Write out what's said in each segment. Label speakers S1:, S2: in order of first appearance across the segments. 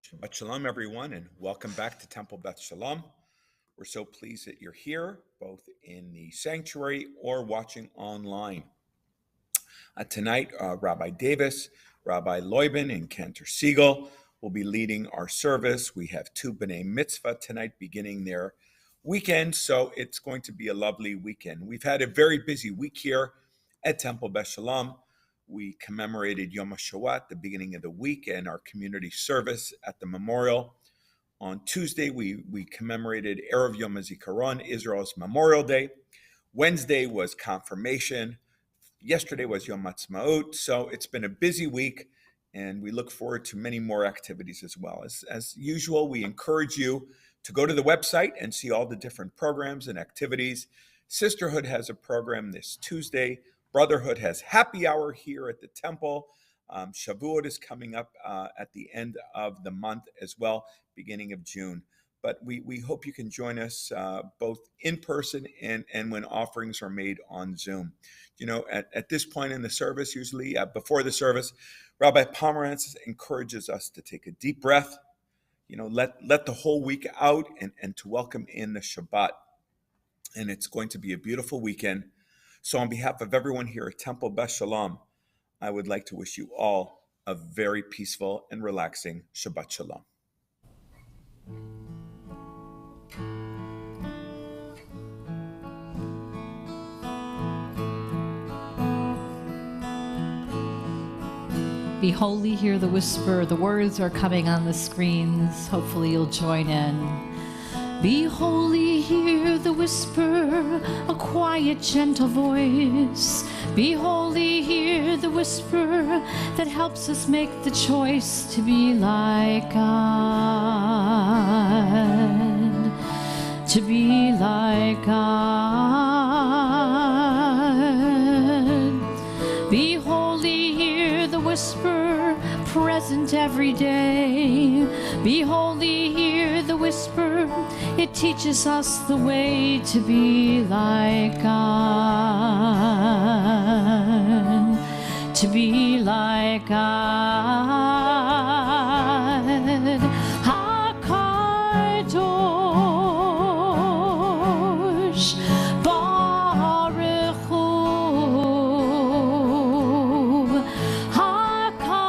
S1: Shabbat Shalom, everyone, and welcome back to Temple Beth Shalom. We're so pleased that you're here, both in the sanctuary or watching online. Tonight, Rabbi Davis, Rabbi Leuben, and Cantor Siegel will be leading our service. We have two B'nai Mitzvah tonight beginning their weekend, so it's going to be a lovely weekend. We've had a very busy week here at Temple Beth Shalom. We commemorated Yom HaShoah, the beginning of the week, and our community service at the memorial. On Tuesday, we commemorated Erev Yom HaZikaron, Israel's Memorial Day. Wednesday was confirmation. Yesterday was Yom Ha'atzmaut. So it's been a busy week, and we look forward to many more activities as well. As usual, we encourage you to go to the website and see all the different programs and activities. Sisterhood has a program this Tuesday. Brotherhood has happy hour here at the temple. Shavuot is coming up at the end of the month as well, beginning of June. But we hope you can join us both in person and when offerings are made on Zoom. You know, at this point in the service, usually before the service, Rabbi Pomerantz encourages us to take a deep breath, you know, let the whole week out and to welcome in the Shabbat. And it's going to be a beautiful weekend. So on behalf of everyone here at Temple Beth Shalom, I would like to wish you all a very peaceful and relaxing Shabbat Shalom.
S2: Be holy, hear the whisper. The words are coming on the screens. Hopefully you'll join in. Be holy, hear the whisper, a quiet, gentle voice. Be holy, hear the whisper that helps us make the choice to be like God. To be like God. Be holy, hear the whisper, present every day. Be holy, hear the whisper, it teaches us the way to be like God. To be like God. HaKadosh Baruch Hu. HaKadosh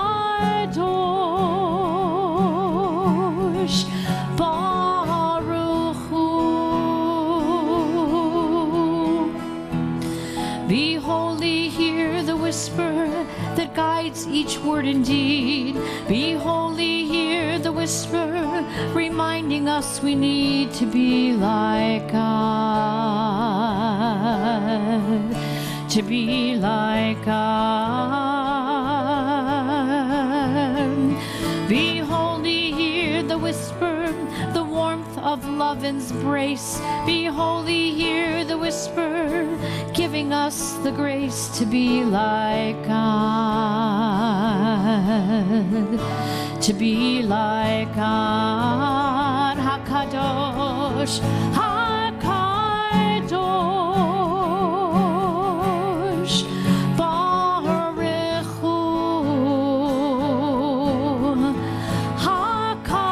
S2: Baruch Hu. Be holy, hear the whisper that guides each word and deed. Be holy, hear the whisper, reminding us we need to be like God. To be like God. Be holy, hear the whisper, the warmth of love and embrace. Be holy, hear the whisper, giving us the grace to be like God. To be like God. HaKadosh, HaKadosh Baruch Hu. HaKadosh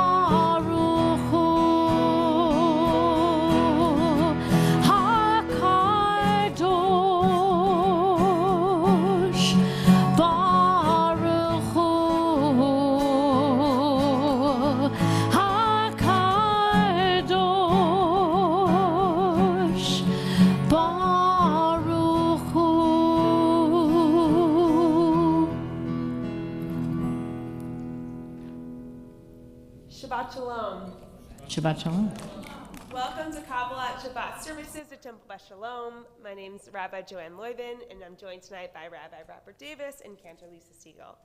S2: Baruch Hu. HaKadosh Baruch Hu. HaKadosh Baruch Hu.
S3: Shabbat Shalom.
S2: Shabbat Shalom.
S3: Welcome to Kabbalat Shabbat Services at Temple Beth Shalom. My name is Rabbi Joanne Leuben, and I'm joined tonight by Rabbi Robert Davis and Cantor Lisa Siegel.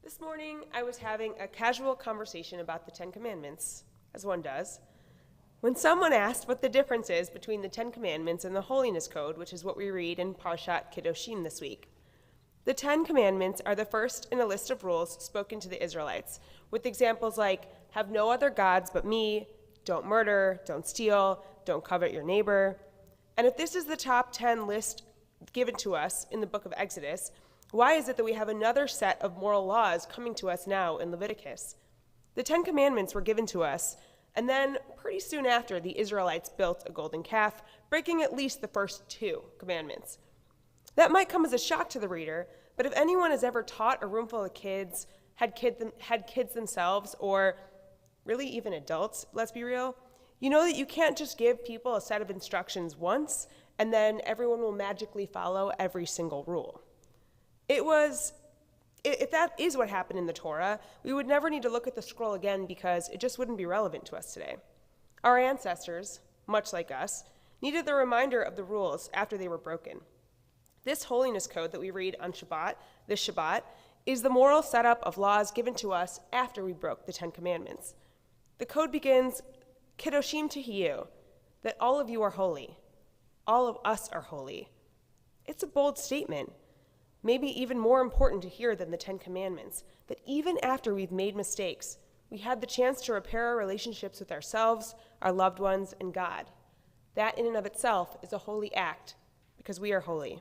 S3: This morning, I was having a casual conversation about the Ten Commandments, as one does, when someone asked what the difference is between the Ten Commandments and the Holiness Code, which is what we read in Parshat Kedoshim this week. The Ten Commandments are the first in a list of rules spoken to the Israelites, with examples like, have no other gods but me, don't murder, don't steal, don't covet your neighbor. And if this is the top 10 list given to us in the book of Exodus, Why is it that we have another set of moral laws coming to us now in Leviticus? The 10 Commandments were given to us, and then pretty soon after, the Israelites built a golden calf, breaking at least the first 2 commandments. That might come as a shock to the reader, but if anyone has ever taught a room full of kids, had kids themselves, or really even adults, let's be real, you know that you can't just give people a set of instructions once, and then everyone will magically follow every single rule. If that is what happened in the Torah, we would never need to look at the scroll again because it just wouldn't be relevant to us today. Our ancestors, much like us, needed the reminder of the rules after they were broken. This holiness code that we read on this Shabbat, is the moral setup of laws given to us after we broke the 10 Commandments. The code begins, Kedoshim Tehiyu, that all of you are holy. All of us are holy. It's a bold statement. Maybe even more important to hear than the 10 Commandments, that even after we've made mistakes, we had the chance to repair our relationships with ourselves, our loved ones, and God. That in and of itself is a holy act, because we are holy.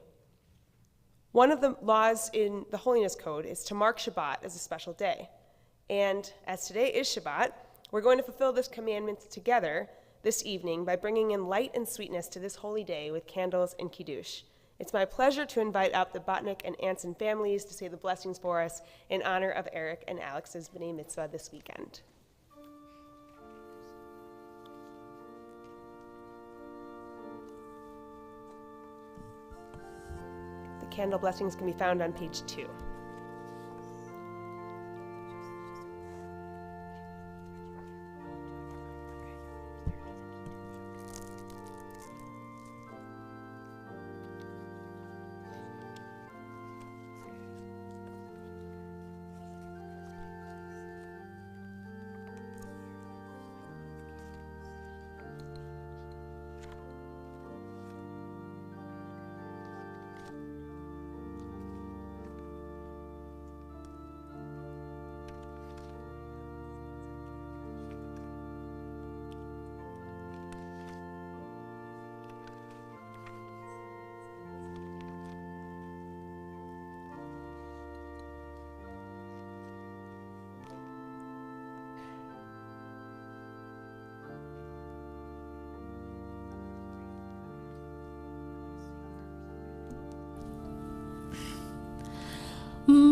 S3: One of the laws in the Holiness Code is to mark Shabbat as a special day. And as today is Shabbat, we're going to fulfill this commandment together this evening by bringing in light and sweetness to this holy day with candles and kiddush. It's my pleasure to invite up the Botnick and Anson families to say the blessings for us in honor of Eric and Alex's B'nai Mitzvah this weekend. The candle blessings can be found on page 2.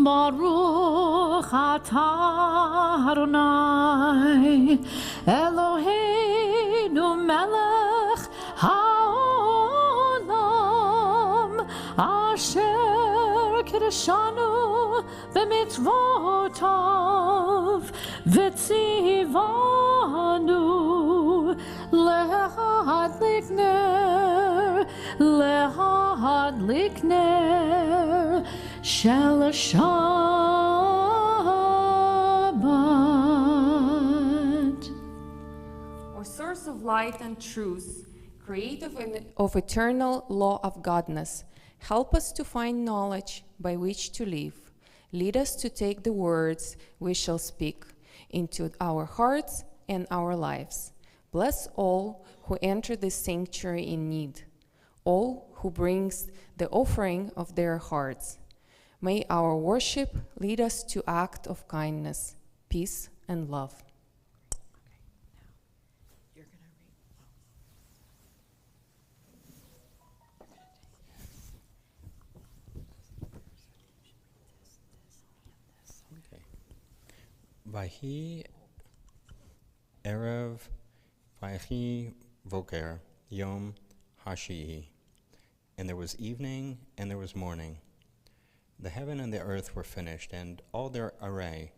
S2: Baruch atah Adonai Eloheinu melech haolam asher kiddushanu b'mitzvotav v'tzivanu lehadlik ner shel Shabbat.
S4: O source of light and truth, creator of eternal law of godness, help us to find knowledge by which to live. Lead us to take the words we shall speak into our hearts and our lives. Bless all who enter this sanctuary in need, all who brings the offering of their hearts. May our worship lead us to act of kindness, peace, and love.
S5: Vahi Erev Vahi Voker Yom Hashi'i. And there was evening and there was morning. The heaven and the earth were finished, and all their array.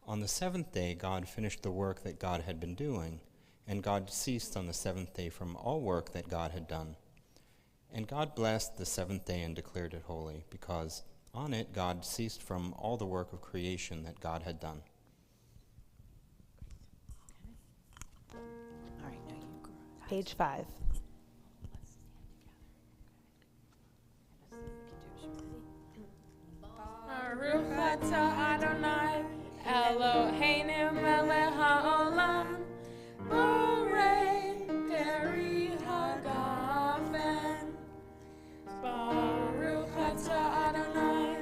S5: On the seventh day God finished the work that God had been doing, and God ceased on the seventh day from all work that God had done. And God blessed the seventh day and declared it holy, because on it God ceased from all the work of creation that God had done.
S3: Page 5.
S6: Baruch atah Adonai Eloheinu melech haolam borei peri hagafen. Baruch atah Adonai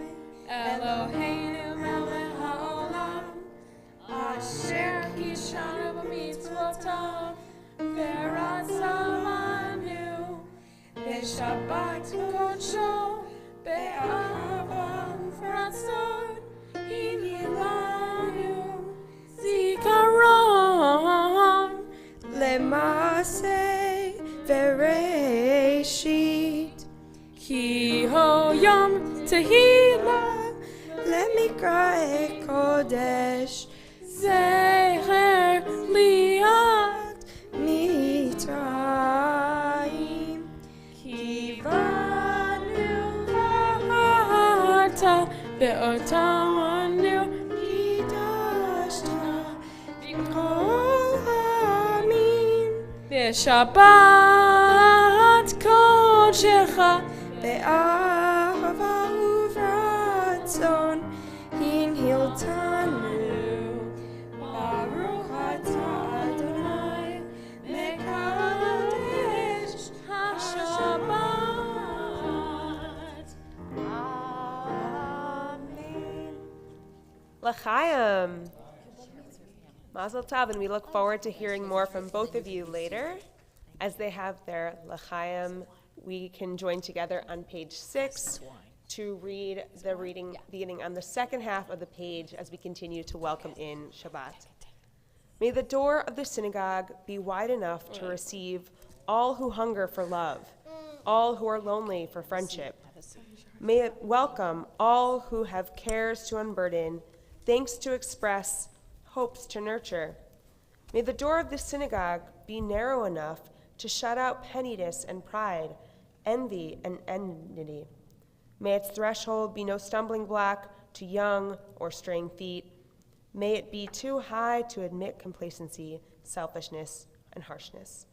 S6: Liho Yom Tehillah
S7: למקרא קודש
S6: Zecher Liat
S7: מצרים
S6: Kivanu Ha'ata Be'otanu
S7: קידשת כל העמים
S6: Be'Shabbat Kodecha
S7: באהבה וברצון הנהלתנו ברוך אתה אדוני מקדש
S6: HaShabbat.
S7: אמן.
S3: L'chaim. Mazel tov, and we look forward to hearing more from both of you later. As they have their l'chaim, we can join together on page 6 to read the reading beginning on the second half of the page as we continue to welcome in Shabbat. May the door of the synagogue be wide enough to receive all who hunger for love, all who are lonely for friendship. May it welcome all who have cares to unburden, thanks to express, hopes to nurture. May the door of the synagogue be narrow enough to shut out pettiness and pride, envy and enmity. May its threshold be no stumbling block to young or straying feet. May it be too high to admit complacency, selfishness, and harshness.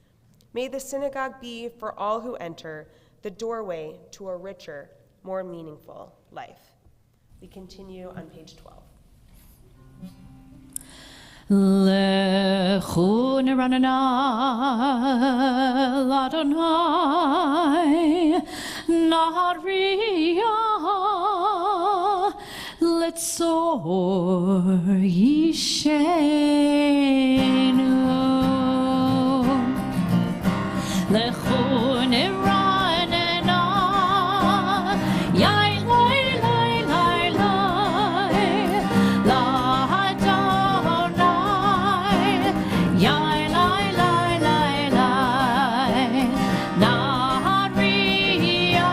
S3: May the synagogue be, for all who enter, the doorway to a richer, more meaningful life. We continue on page 12.
S2: Lechu neranana l'Adonai nahariya letzor yishenu. Lechu neranana yai lai lai lai lai l'Adonai yai lai lai lai lai nahariya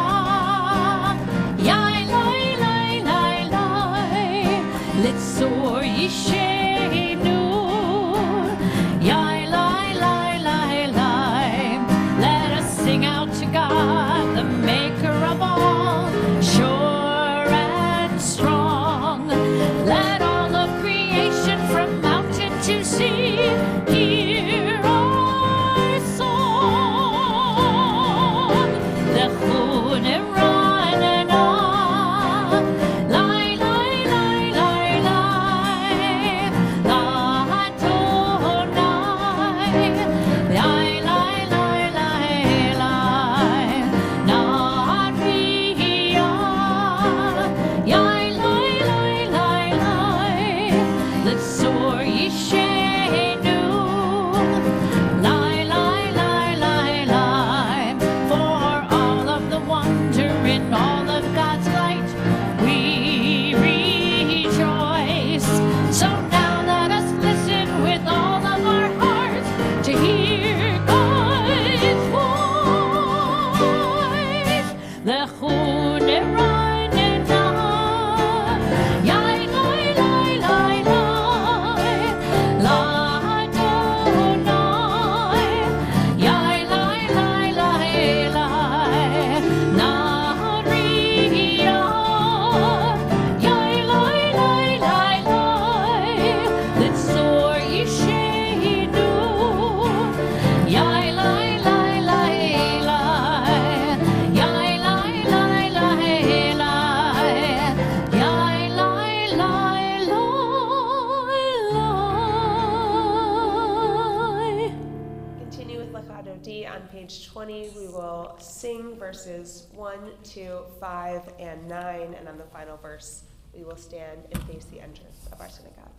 S2: yai lai lai lai lai letzor yishenu yai lai lai lai lai. Let us sing out to God, the maker of all, sure and strong. Let all of creation from mountain to sea hear our song. Lechu neranana, lai lai lai lai lai, l'Adonai, lai lai lai lai lai, nahariya, yai lai lai lai lai, letzor yishenu, lai lai lai lai lai. For all of the wonder in all of God's light, we rejoice. So now let us listen with all of our hearts to hear God's voice. Lechu neranana, yai lai lai lai lai, l'Adonai, yai lai lai lai lai, nahariya, yai lai lai lai lai, letzor yishenu, yai lai lai lai lai, yai lai lai lai lai, yai lai lai lai.
S3: Continue with Lechado D on page 20. We will sing verses 1, 2, 5, and 9, and on the final verse, we will stand and face the entrance of our synagogue.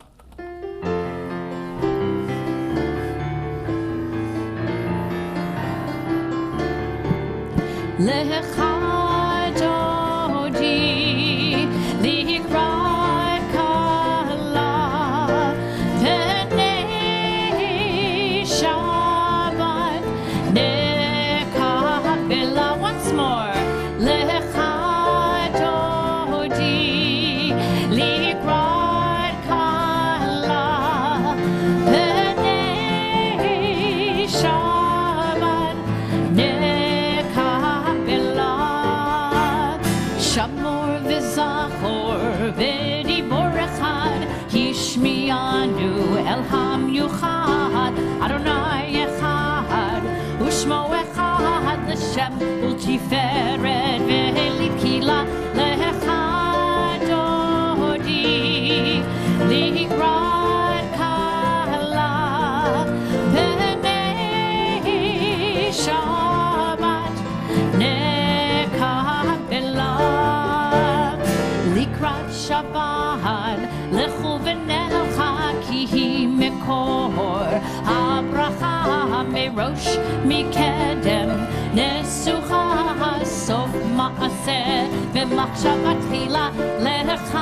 S2: Lechado di likrat kala v'nei Shabbat nekabela. Once more. Lechado ודיבור אחד השמיענו אל המיוחד אדוני אחד ושמו אחד לשם ולתפארת ולקהילה לך דודי לקראת קהלה בני שבת נקבלה לקראת שבת לכו ונלכה כי היא מקור הברכה מראש מקדם נסוכה סוף מעשה במחשבה תחילה לך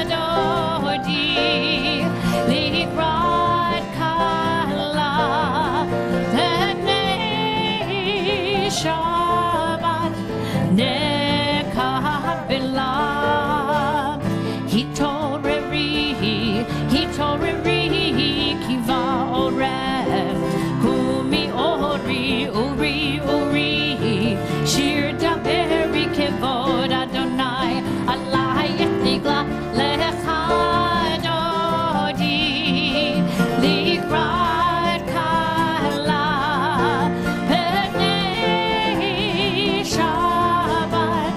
S2: דודי לקראת קהלה בני שבת נקבלה התעוררי כי בעורף קומי אורי אורי אורי שיר דברי כבוד אדוני עלייך נגלה לך דודי לקראת קהלה בני שבת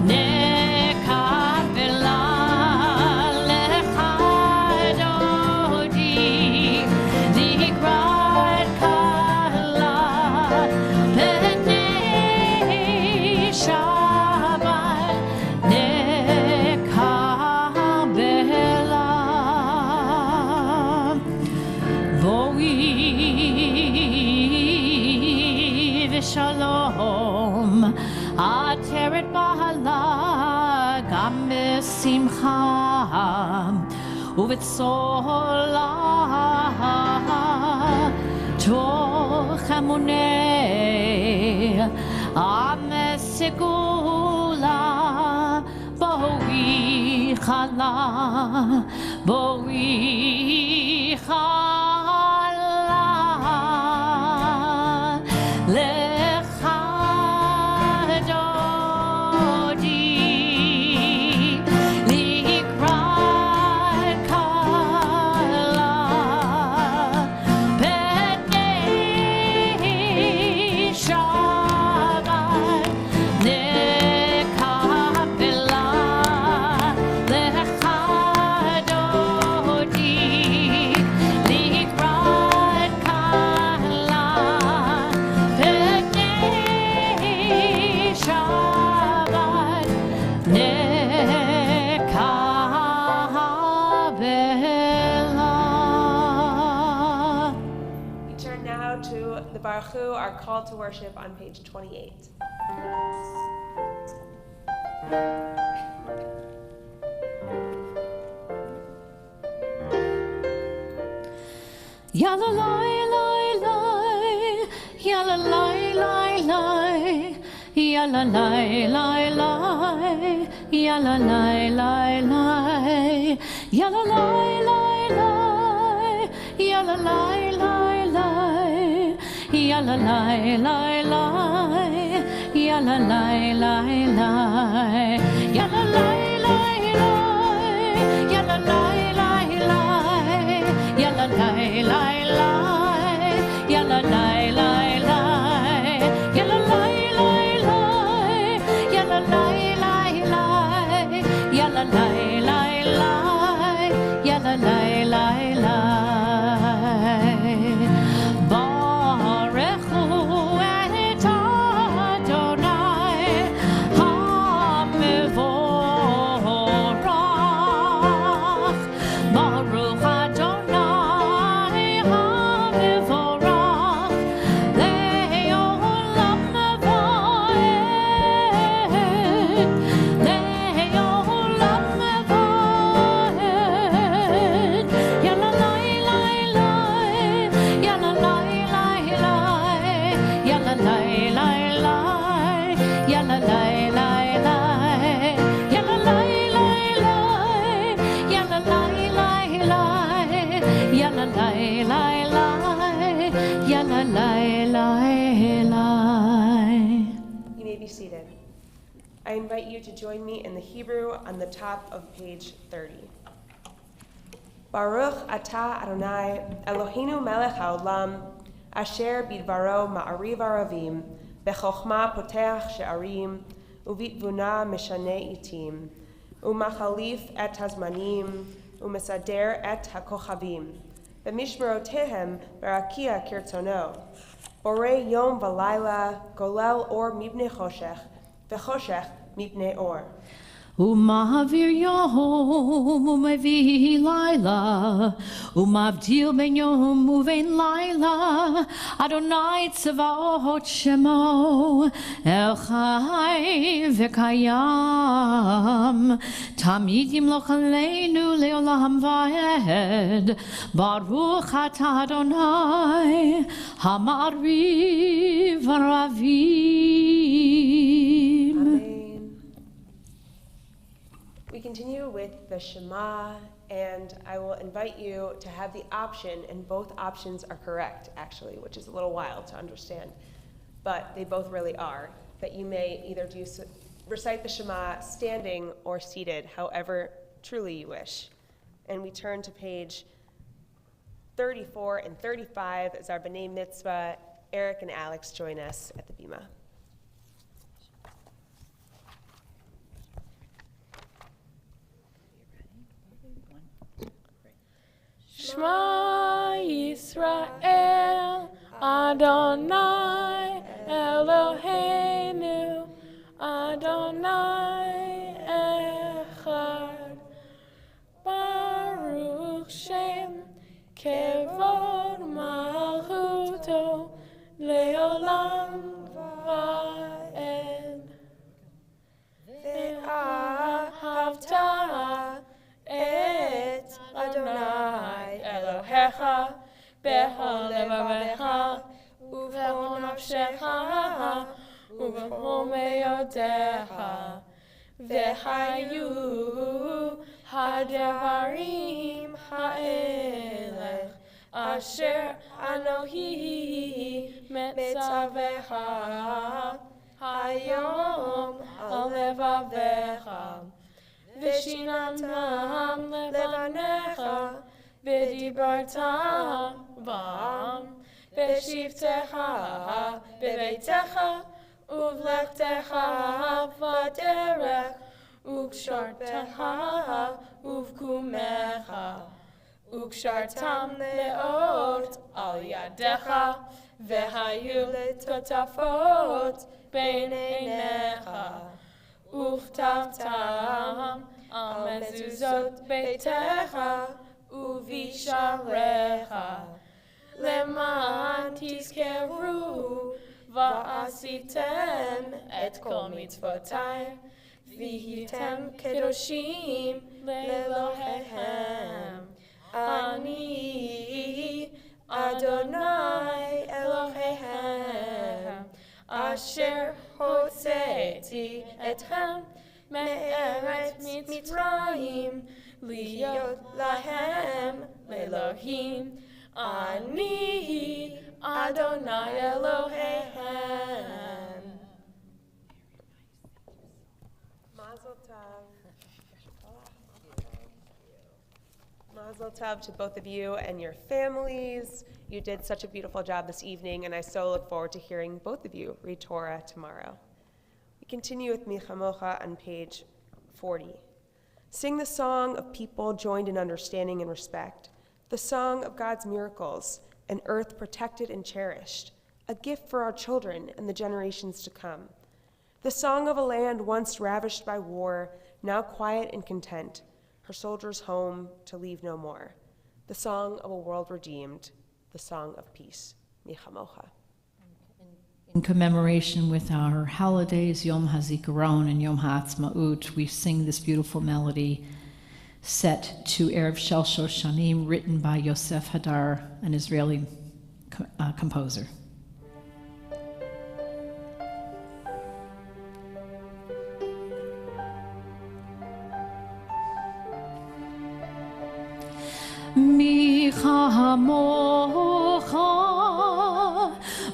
S2: נקבלה שלום עטרת בעלה גם בשמחה ובצהלה תוך המוני עם סגולה בואי חלה בואי חלה לך דודי לקראת קהלה בני שבת נקבלה לך דודי לקראת קהלה
S3: The Baruch Hu, our call to worship on page 28.
S2: Yalla lai lai lai, yalla lai lai lai, yalla lai lai lai, yalla lai lai lai, yalla lai lai lai, yalla lai lai lai, yalla lai lai lai, yalla lai lai lai, yalla lai lai lai, yalla lai lai lai, yalla lai lai lai, yalla lai lai lai, yalla lai lai lai, yalla lai lai lai, yalla lai lai lai, yalla lai lai lai. Baruch Hu et Adonai HaMevorach. Baruch Adonai HaMevorach le'olam va'ed, le'olam
S3: to join me in the Hebrew on the top of page 30. Baruch atah Adonai Eloheinu melech haolam asher bidvaro ma'ariv aravim bechokma poteach she'arim uvitvuna meshane itim umachalif et hazmanim umesader et hakochavim b'mishmerotehem barakia kirtzono borei yom v'layla golel or mibnei choshech v'choshech mibnei or.
S2: Umavir yom umevi laila, umavdil ben yom uvein laila, Adonai tzavaot shemo, El-Chai v'kayam, Tamid yimloch aleinu leolam va'ed, Baruch atah Adonai, Hamariv Aravim.
S3: Amen. We continue with the Shema, and I will invite you to have the option, and both options are correct, actually, which is a little wild to understand, but they both really are, that you may either recite the Shema standing or seated, however truly you wish. And we turn to page 34 and 35 as our B'nai Mitzvah. Eric and Alex join us at the Bima.
S6: Shema Yisrael, Adonai Eloheinu, Adonai Echad. Baruch Shem, Kevod Malchuto, Leolam Va'ed. Ve'ahavta et Adonai Elohecha bechol levavecha uvechol nafshecha uvechol meyodecha vehayu hadevarim ha'elech asher anohi metzavecha hayom al levavecha Vishinamam levanecha, v'dibartam bam, v'shivtecha b'veitecha, uvlechtecha v'derech, ukshartecha uvkumecha, ukshartam leot al yadecha, v'hayu letotafot bein einecha. Uchtavtam al mezuzot beitecha uvisharecha leman tizkeru va'asitem et kol mitzvotai v'hitem kedoshim lelohehem ani Adonai Elohehem Asher hotzeti etchem me'eretz Mitzrayim liyot lahem lelohim ani Adonai Elohehem.
S3: Mazel tov. Mazel tov to both of you and your families. You did such a beautiful job this evening, and I so look forward to hearing both of you read Torah tomorrow. We continue with Michamocha on page 40. Sing the song of people joined in understanding and respect, the song of God's miracles, an earth protected and cherished, a gift for our children and the generations to come. The song of a land once ravished by war, now quiet and content, her soldiers home to leave no more. The song of a world redeemed, the song of peace, Michamocha.
S2: In commemoration with our holidays, Yom HaZikaron and Yom HaAtzmaut, we sing this beautiful melody set to Erev Shel Shoshanim, written by Yosef Hadar, an Israeli composer. Michamocha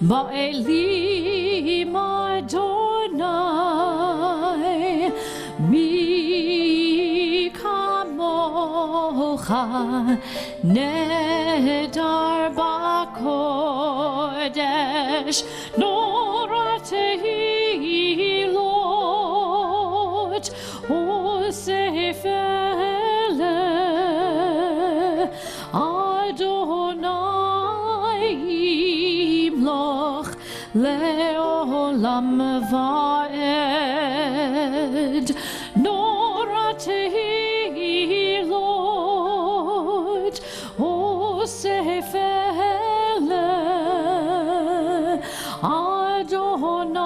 S2: ba'elim Adonai Barucha Nedar Bakodesh Noratehi Lot Osefele Adonai Imloch Leolam Vaed Noratehi Lot Osefele Adonai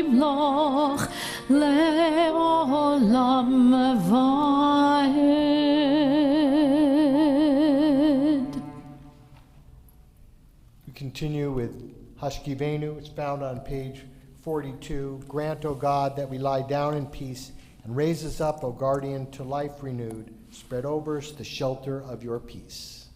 S2: Imloch Leolam Vaed.
S8: We continue with Hashkivenu. It's found on page 42. Grant, O God, that we lie down in peace, and raise us up, O guardian, to life renewed. Spread over us the shelter of your peace.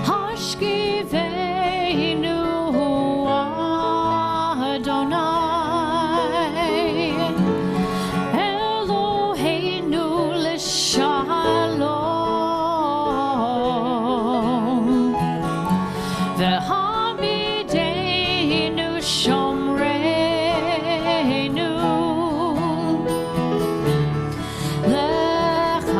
S2: Hashkivenu Adonai Eloheinu l'shalom V'hamidenu shomreinu l'chaim.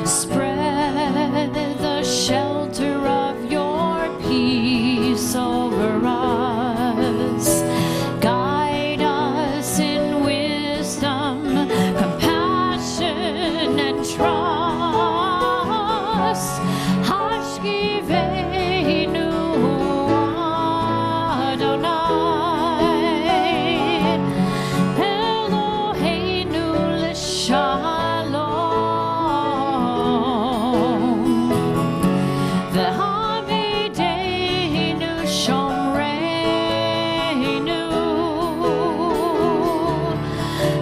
S2: Spread the shelter of your peace over us. Guide us in wisdom, compassion, and trust. Hashkivenu Adonai Eloheinu l'shalom V'hamidenu shomreinu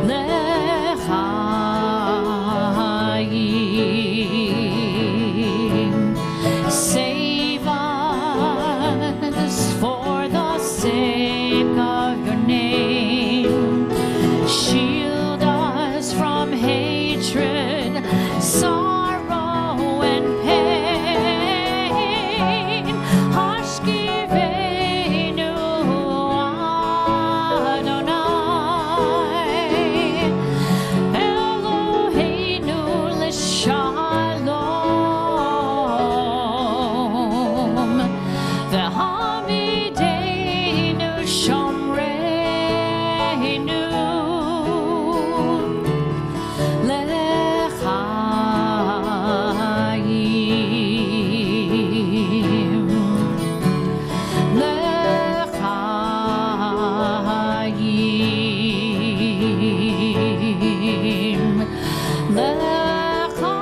S2: l'chaim. Save us for the sake of your name. Shield us from hatred, sorrow, and pain. Hashkivenu Adonai Eloheinu l'shalom V'hamidenu shomreinu l'chaim. L'chaim. L'chaim.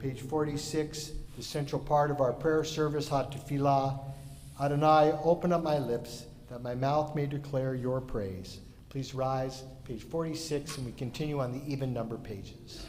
S8: Page 46, the central part of our prayer service, HaTefillah. Adonai, open up my lips, that my mouth may declare your praise. Please rise, page 46, and we continue on the even number pages.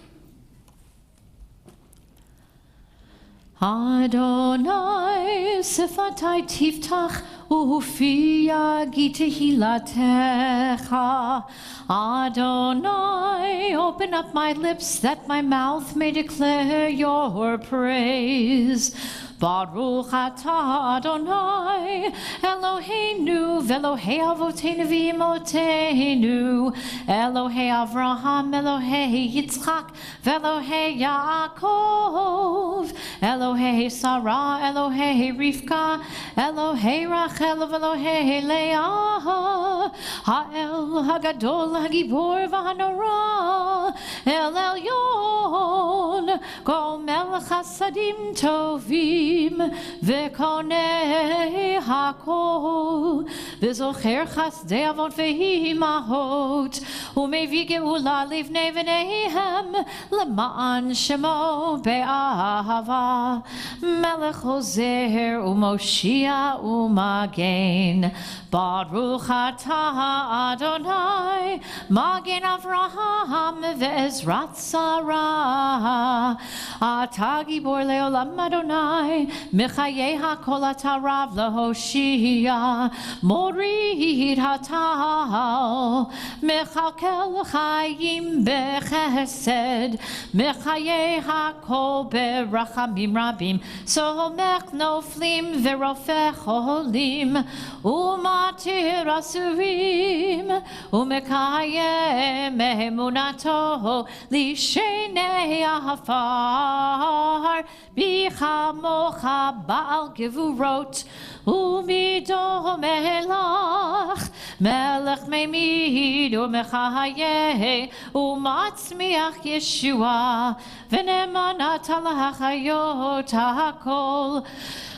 S2: Adonai sifatai tiftach ufi yagi tehilatecha. Adonai, open up my lips that my mouth may declare your praise. Baruch atah Adonai Eloheinu v'Elohei avoteinu v'imotenu Elohei Avraham Elohei Yitzchak v'Elohei Yaakov Elohei Sarah Elohei Rivka Elohei Rachel v'Elohei Leah Ha'el Hagadol Hagibor v'Hanora El Elyon Kol Melech Hasadim Tovim Elohim v'konei hakol v'zocher chasdei avot v'imahot u'mevi geula livnei v'neihem l'ma'an shemo be'ahava melech hozer u'moshia u'magen Baruch atah Adonai magen Avraham ve'ezrat Sarah atah gibor leolam Adonai mechayei hakol atah rav lehoshia morid hatal mechalkel chayim bechesed mechayei hakol berachamim rabim somech noflim verofech holim umatir asurim umekayem emunato lishenei afar bichamocha baal gevurot umido melach melech memid umechayeh umatzmiach Yeshua v'nemanat lahachayot hakol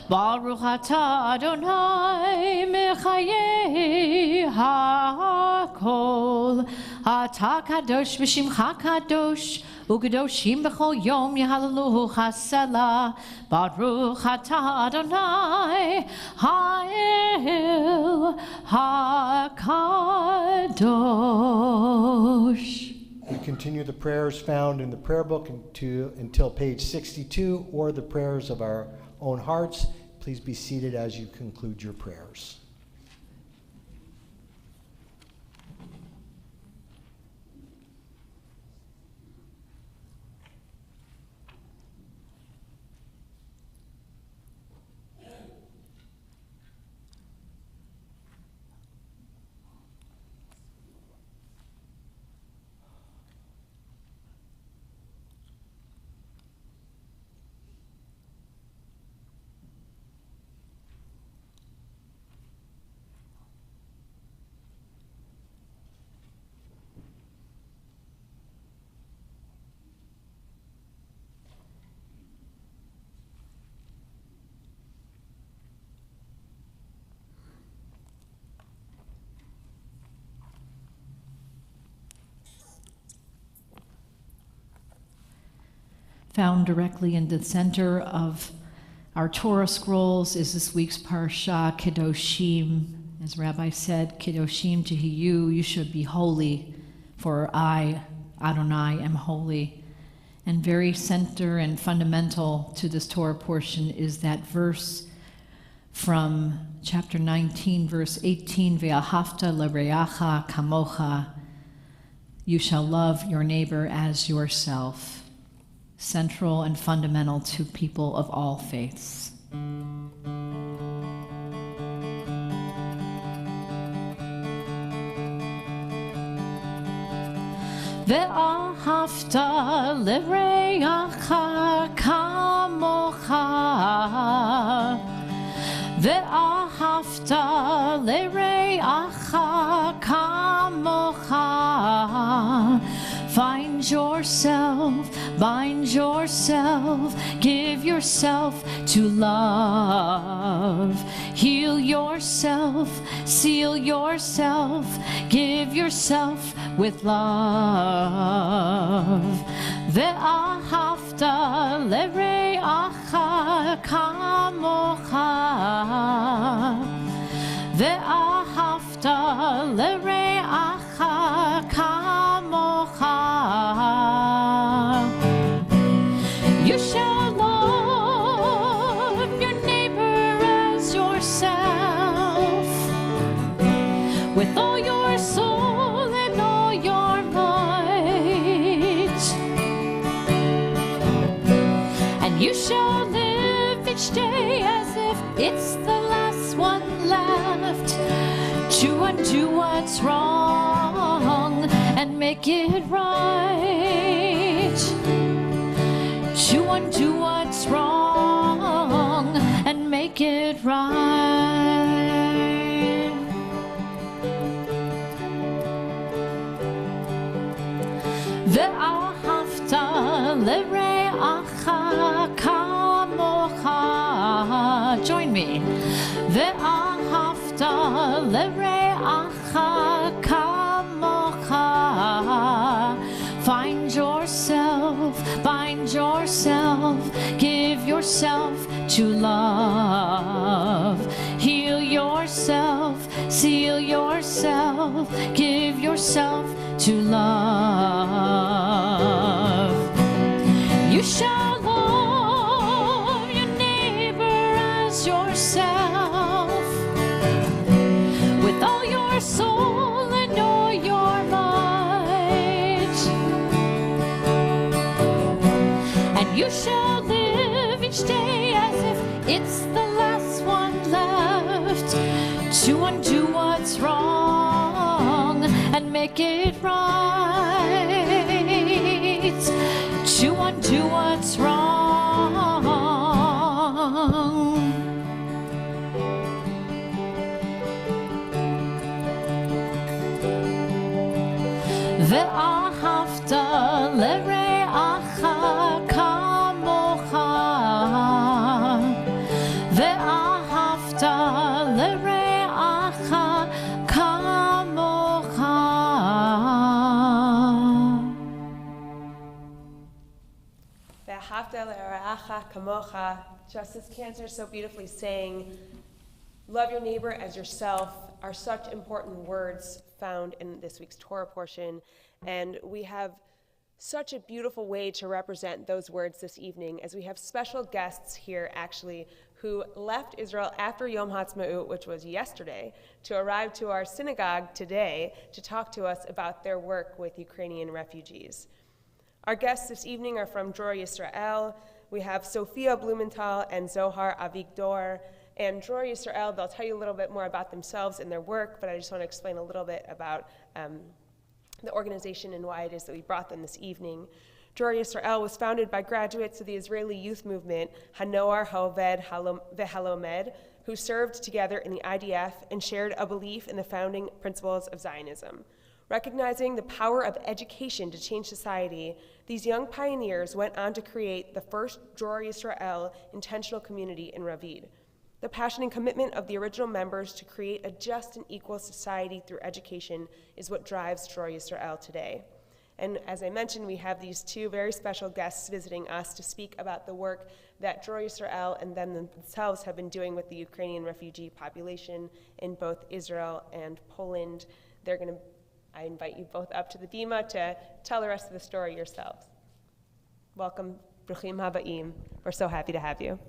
S2: Baruch atah Adonai mechayei hakol atah kadosh v'shimcha kadosh u'kadoshim b'chol yom yehallelu chasela Baruch atah Adonai ha'el hakadosh.
S8: We continue the prayers found in the prayer book until page 62, or the prayers of our own hearts. Please be seated as you conclude your prayers.
S2: Found directly in the center of our Torah scrolls is this week's Parsha, Kedoshim. As Rabbi said, Kedoshim Tehiyu, you should be holy, for I, Adonai, am holy. And very center and fundamental to this Torah portion is that verse from chapter 19, verse 18, Ve'ahavta l'reacha kamocha, you shall love your neighbor as yourself. Central and fundamental to people of all faiths. Ve'ahavta l'reacha kamocha Ve'ahavta l'reacha kamocha Find yourself, bind yourself, give yourself to love. Heal yourself, seal yourself, give yourself with love. Ve'ahavta l'reacha kamocha. Ve'ahavta l'reacha kamocha. You shall love your neighbor as yourself, with all your soul and all your might. And you shall live each day as if it's the last one left, to undo what's wrong and make it right. To undo what's wrong and make it right. Ve'ahavta l'reacha kamocha. me. Ve'ahavta l're'acha kamocha. Find yourself, give yourself to love. Heal yourself, seal yourself, give yourself to love. You shall love your neighbor as yourself with all your soul and all your might. And you shall live each day as if it's the last one left, to undo what's wrong and make it right, to undo what's wrong. Ve'ahavta l're'acha kamocha. Ve'ahavta l're'acha kamocha.
S3: Ve'ahavta l're'acha kamocha. Justice Cantor so beautifully saying, love your neighbor as yourself, are such important words found in this week's Torah portion. And we have such a beautiful way to represent those words this evening, as we have special guests here actually who left Israel after Yom Ha'atzmaut, which was yesterday, to arrive to our synagogue today to talk to us about their work with Ukrainian refugees. Our guests this evening are from Dror Yisrael. We have Sophia Blumenthal and Zohar Avigdor. And Dror Yisrael, they'll tell you a little bit more about themselves and their work, but I just want to explain a little bit about the organization and why it is that we brought them this evening. Dror Yisrael was founded by graduates of the Israeli youth movement, Hanoar Ha'oved Ve'Halomed, who served together in the IDF and shared a belief in the founding principles of Zionism. Recognizing the power of education to change society, these young pioneers went on to create the first Dror Yisrael intentional community in Ravid. The passion and commitment of the original members to create a just and equal society through education is what drives Dror Yisrael today. And as I mentioned, we have these two very special guests visiting us to speak about the work that Dror Yisrael and them themselves have been doing with the Ukrainian refugee population in both Israel and Poland. I invite you both up to the bima to tell the rest of the story yourselves. Welcome, Bruchim Habaim. We're so happy to have you.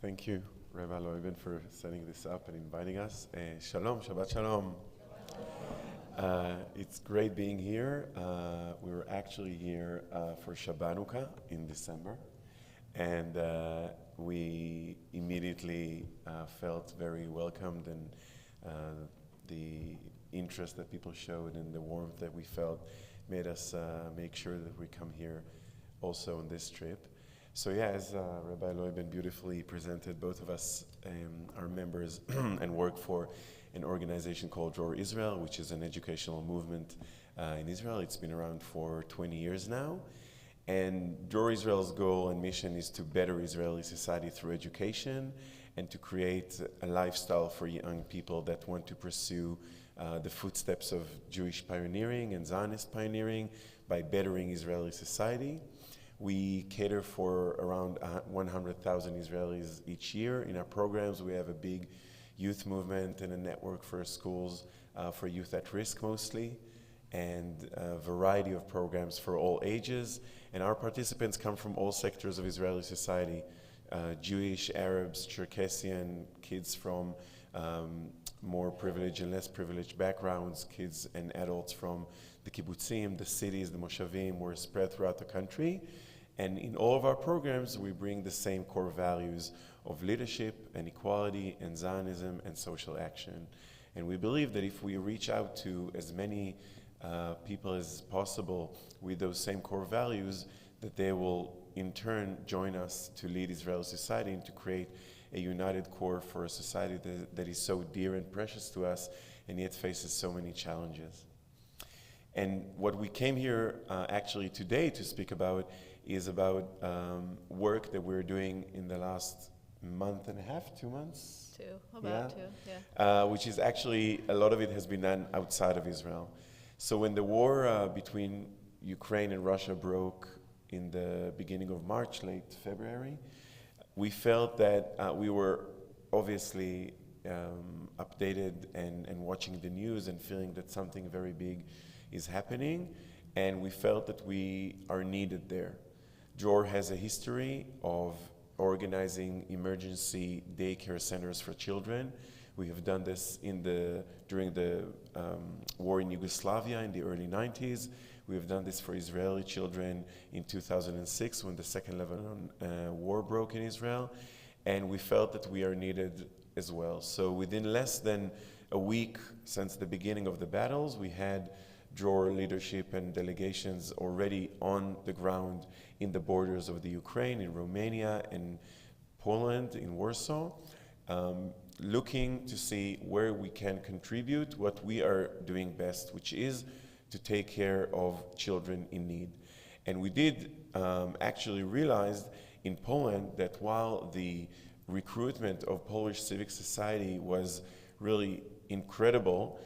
S9: Thank you, Rabbi Loiben, for setting this up and inviting us. Shalom, Shabbat Shalom. It's great being here. We were actually here for Shabbanuka in December, and we immediately felt very welcomed, and the interest that people showed and the warmth that we felt made us make sure that we come here also on this trip. So yeah, as Rabbi Loiben beautifully presented, both of us are members and work for an organization called Dror Israel, which is an educational movement in Israel. It's been around for 20 years now. And Dror Israel's goal and mission is to better Israeli society through education and to create a lifestyle for young people that want to pursue the footsteps of Jewish pioneering and Zionist pioneering by bettering Israeli society. We cater for around 100,000 Israelis each year. In our programs, we have a big youth movement and a network for schools for youth at risk mostly, and a variety of programs for all ages. And our participants come from all sectors of Israeli society, Jewish, Arabs, Cherkessian, kids from more privileged and less privileged backgrounds, kids and adults from the kibbutzim, the cities, the moshavim. We're spread throughout the country. And in all of our programs, we bring the same core values of leadership and equality and Zionism and social action. And we believe that if we reach out to as many people as possible with those same core values, that they will in turn join us to lead Israeli society and to create a united core for a society that is so dear and precious to us and yet faces so many challenges. And what we came here actually today to speak about is about work that we're doing in the last month and a half, 2 months?
S10: About two, yeah.
S9: Which is actually, a lot of it has been done outside of Israel. So when the war between Ukraine and Russia broke in the beginning of March, late February, we felt that we were obviously updated and watching the news and feeling that something very big is happening, and we felt that we are needed there. Dror has a history of organizing emergency daycare centers for children. We have done this during the war in Yugoslavia in the early 90s. We have done this for Israeli children in 2006 when the Second Lebanon War broke in Israel. And we felt that we are needed as well. So within less than a week since the beginning of the battles, we had Dror leadership and delegations already on the ground in the borders of the Ukraine, in Romania, and Poland, in Warsaw, looking to see where we can contribute what we are doing best, which is to take care of children in need. And we did actually realize in Poland that while the recruitment of Polish civic society was really incredible,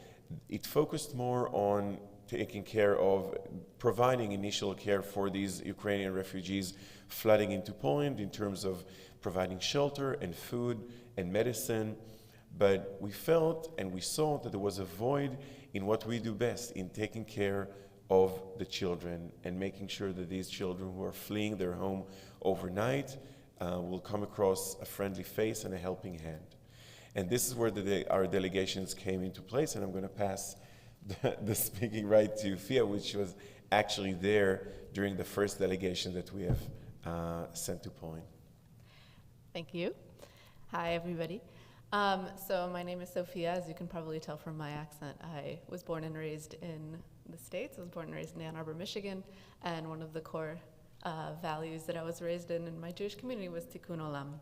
S9: it focused more on taking care of providing initial care for these Ukrainian refugees flooding into Poland in terms of providing shelter and food and medicine. But we felt and we saw that there was a void in what we do best, in taking care of the children and making sure that these children who are fleeing their home overnight will come across a friendly face and a helping hand. And this is where our delegations came into place, and I'm going to pass the speaking right to Fia, which was actually there during the first delegation that we have sent to Poland.
S10: Thank you. Hi, everybody. So my name is Sophia. As you can probably tell from my accent, I was born and raised in the States. I was born and raised in Ann Arbor, Michigan, and one of the core values that I was raised in my Jewish community was Tikkun Olam.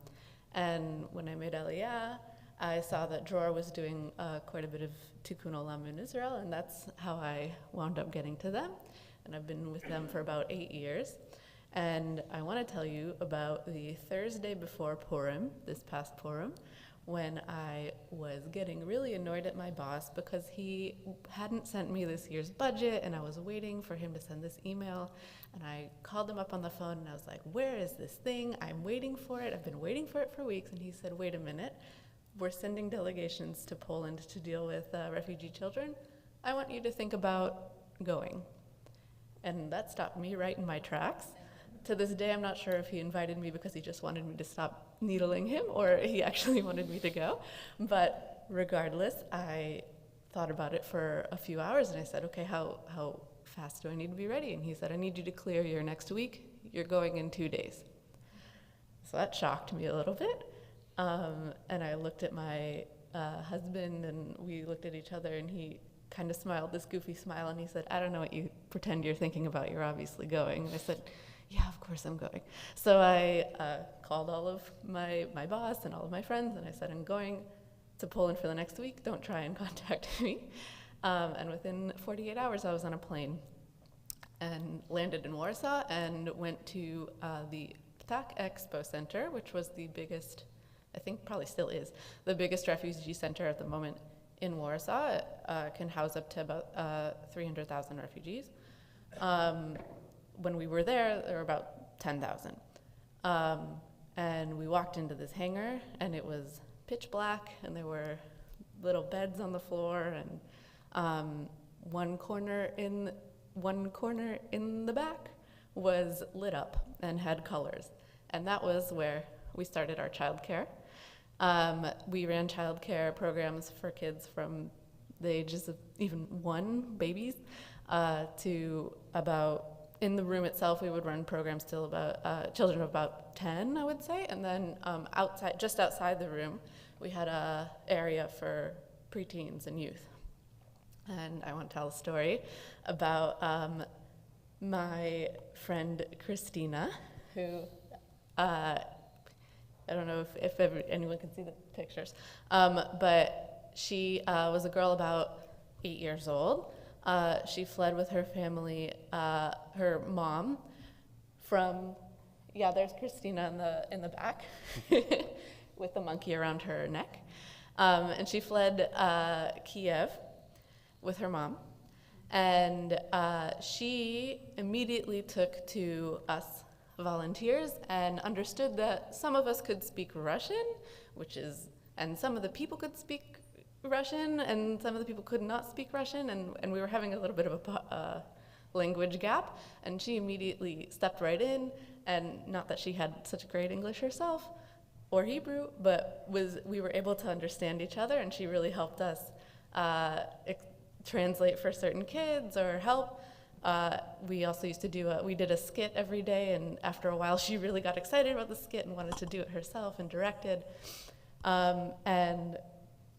S10: And when I made Aliyah, I saw that Dror was doing quite a bit of Tikkun Olam in Israel, and that's how I wound up getting to them. And I've been with them for about 8 years. And I want to tell you about the Thursday before Purim, this past Purim, when I was getting really annoyed at my boss because he hadn't sent me this year's budget, and I was waiting for him to send this email. And I called him up on the phone, and I was like, where is this thing? I'm waiting for it. I've been waiting for it for weeks. And he said, wait a minute. We're sending delegations to Poland to deal with refugee children. I want you to think about going. And that stopped me right in my tracks. To this day, I'm not sure if he invited me because he just wanted me to stop needling him or he actually wanted me to go. But regardless, I thought about it for a few hours, and I said, okay, how fast do I need to be ready? And he said, I need you to clear your next week. You're going in 2 days. So that shocked me a little bit. And I looked at my husband, and we looked at each other, and he kind of smiled, this goofy smile, and he said, I don't know what you pretend you're thinking about. You're obviously going. And I said, yeah, of course I'm going. So I called all of my boss and all of my friends, and I said, I'm going to Poland for the next week. Don't try and contact me. And within 48 hours, I was on a plane and landed in Warsaw and went to the Ptak Expo Center, which was the biggest, I think probably still is, the biggest refugee center at the moment in Warsaw. It can house up to about 300,000 refugees. When we were there were about 10,000. And we walked into this hangar, and it was pitch black, and there were little beds on the floor, and one corner in the back was lit up and had colors. And that was where we started our childcare. We ran childcare programs for kids from the ages of even 1, babies, to about, in the room itself, we would run programs till about children of about 10, I would say, and then outside, just outside the room, we had a area for preteens and youth. And I want to tell a story about my friend Christina, who I don't know if anyone can see the pictures, but she was a girl about 8 years old. She fled with her family, her mom, from, yeah, there's Christina in the back with the monkey around her neck. And she fled Kiev with her mom. And she immediately took to us volunteers and understood that some of us could speak Russian, and some of the people could speak Russian, and some of the people could not speak Russian, and we were having a little bit of a language gap, and she immediately stepped right in, and not that she had such great English herself, or Hebrew, but we were able to understand each other, and she really helped us translate for certain kids or help. We also used to we did a skit every day, and after a while she really got excited about the skit and wanted to do it herself and directed, and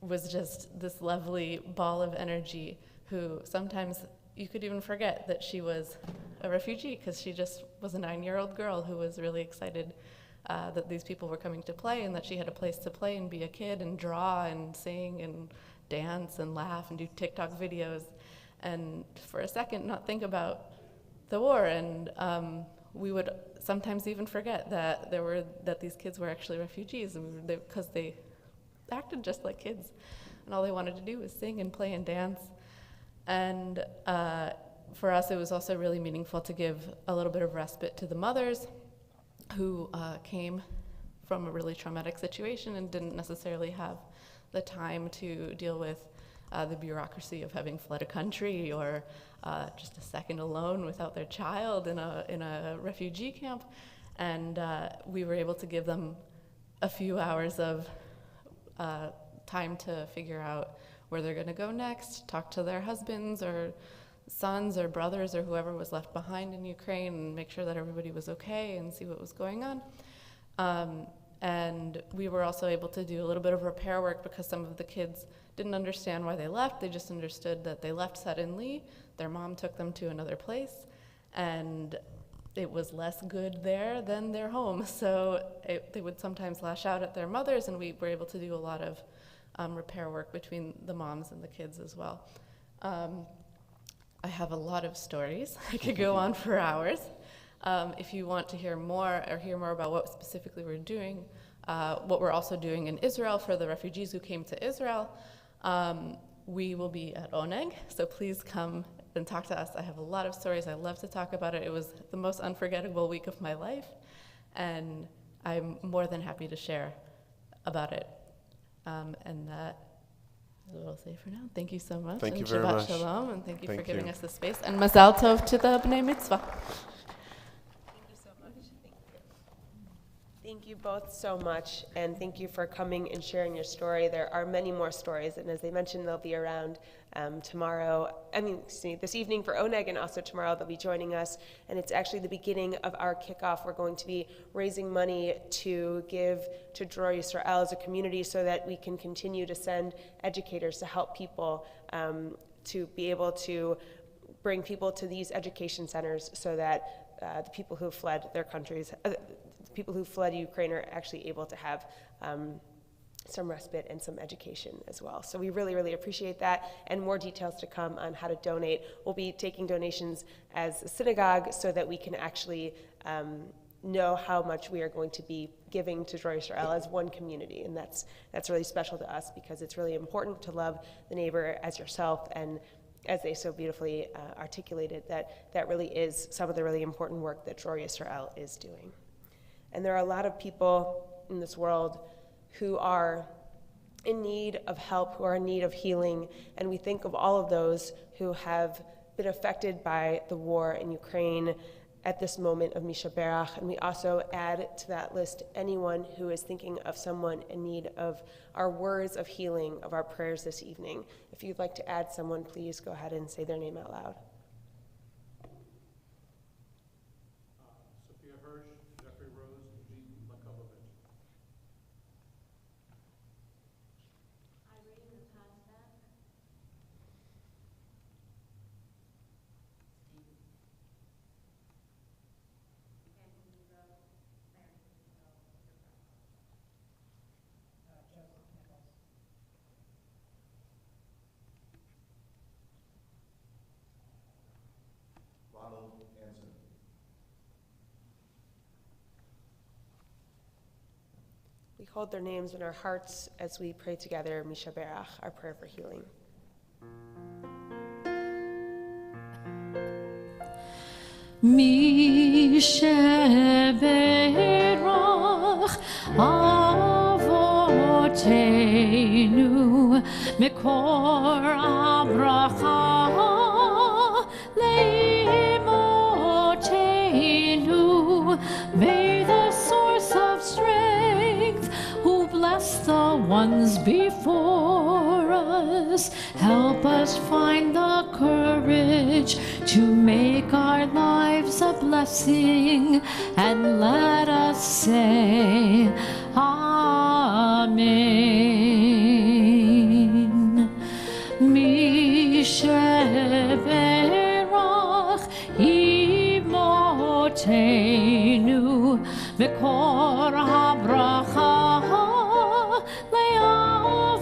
S10: was just this lovely ball of energy who sometimes you could even forget that she was a refugee, because she just was a 9-year-old girl who was really excited that these people were coming to play, and that she had a place to play and be a kid and draw and sing and dance and laugh and do TikTok videos, and for a second not think about the war. And we would sometimes even forget that these kids were actually refugees, and because they acted just like kids, and all they wanted to do was sing and play and dance. And for us, it was also really meaningful to give a little bit of respite to the mothers who came from a really traumatic situation and didn't necessarily have the time to deal with the bureaucracy of having fled a country, or just a second alone without their child in a refugee camp. And we were able to give them a few hours of time to figure out where they're going to go next, talk to their husbands or sons or brothers or whoever was left behind in Ukraine, and make sure that everybody was okay and see what was going on. And we were also able to do a little bit of repair work, because some of the kids didn't understand why they left. They just understood that they left suddenly. Their mom took them to another place, and it was less good there than their home. So they would sometimes lash out at their mothers, and we were able to do a lot of repair work between the moms and the kids as well. I have a lot of stories. I could go on for hours. If you want to hear more about what specifically we're doing, what we're also doing in Israel for the refugees who came to Israel, we will be at Oneg, so please come and talk to us. I have a lot of stories. I love to talk about it. It was the most unforgettable week of my life, and I'm more than happy to share about it. And that is what I'll say for now. Thank you so much.
S9: Thank you
S10: and
S9: very
S10: Shabbat
S9: much.
S10: Shalom, and thank you for
S9: Thank
S10: giving
S9: you.
S10: us the space. And Mazal Tov to the Bnei Mitzvah.
S3: Thank you both so much, and thank you for coming and sharing your story. There are many more stories, and as they mentioned, they'll be around this evening for Oneg, and also tomorrow they'll be joining us. And it's actually the beginning of our kickoff. We're going to be raising money to give to Dror Yisrael as a community, so that we can continue to send educators to help people to be able to bring people to these education centers, so that the people who fled their countries, people who fled Ukraine, are actually able to have some respite and some education as well. So we really, really appreciate that, and more details to come on how to donate. We'll be taking donations as a synagogue, so that we can actually know how much we are going to be giving to Dror Yisrael as one community, and that's really special to us, because it's really important to love the neighbor as yourself, and as they so beautifully articulated, that really is some of the really important work that Dror Yisrael is doing. And there are a lot of people in this world who are in need of help, who are in need of healing, and we think of all of those who have been affected by the war in Ukraine at this moment of Misha Berach, and we also add to that list anyone who is thinking of someone in need of our words of healing, of our prayers this evening. If you'd like to add someone, please go ahead and say their name out loud. hold their names in our hearts as we pray together, Misha Berach, our prayer for healing.
S2: Misha Berach Avotenu Mikor Abracha Leimotenu. May the source of strength, who bless the ones before us, help us find the courage to make our lives a blessing, and let us say Amen. Misheberach imotenu v'kor habracha le'avotenu.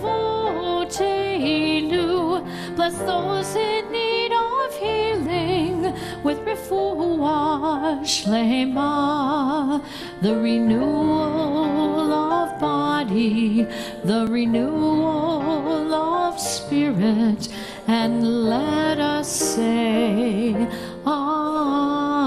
S2: Bless those in need of healing with refuah shlema, the renewal of body, the renewal of spirit, and let us say Amen.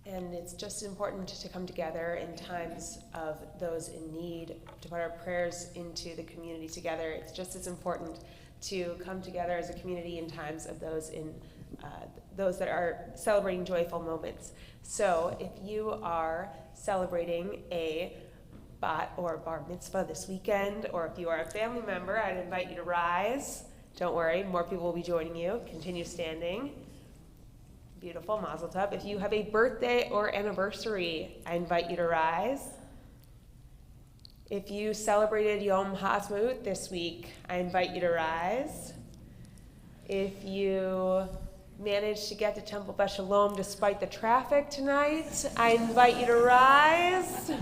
S3: And it's just important to come together in times of those in need, to put our prayers into the community together. It's just as important to come together as a community in times of those that are celebrating joyful moments. So if you are celebrating a bat or bar mitzvah this weekend, or if you are a family member, I'd invite you to rise. Don't worry, more people will be joining you. Continue standing. Beautiful, mazel tov. If you have a birthday or anniversary, I invite you to rise. If you celebrated Yom HaAtzmaut this week, I invite you to rise. If you managed to get to Temple Beth Shalom despite the traffic tonight, I invite you to rise.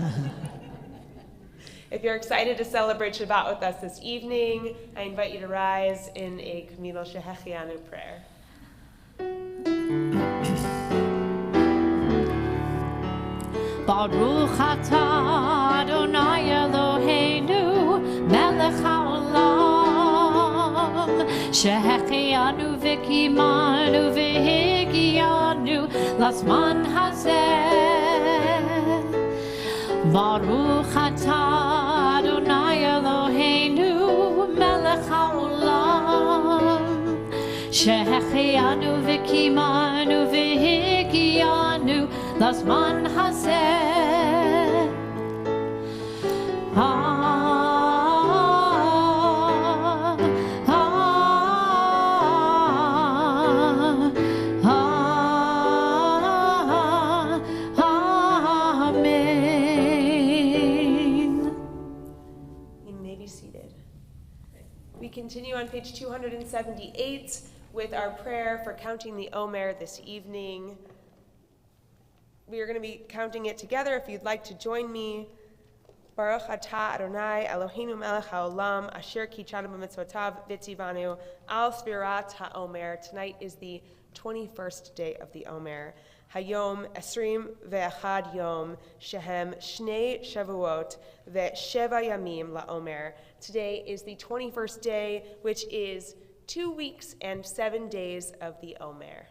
S3: If you're excited to celebrate Shabbat with us this evening, I invite you to rise in a communal Shehechianu prayer.
S2: Baruch atah Adonai Eloheinu melech haolam shehechianu v'kimanu v'higianu lasman hazeh. Baruch atah Adonai Eloheinu melech haolam shehechianu v'kimanu v'higianu lasman hazeh.
S3: Continue on page 278 with our prayer for counting the Omer this evening. We are going to be counting it together. If you'd like to join me, Baruch atah Adonai Eloheinu melech haolam asher kichanu b'mitzvotav v'tzivanu al sfirat haOmer. Tonight is the 21st day of the Omer. Hayom esrim ve'echad yom shehem shnei shavuot ve'sheva yamim la'omer. Today is the 21st day, which is 2 weeks and 7 days of the Omer.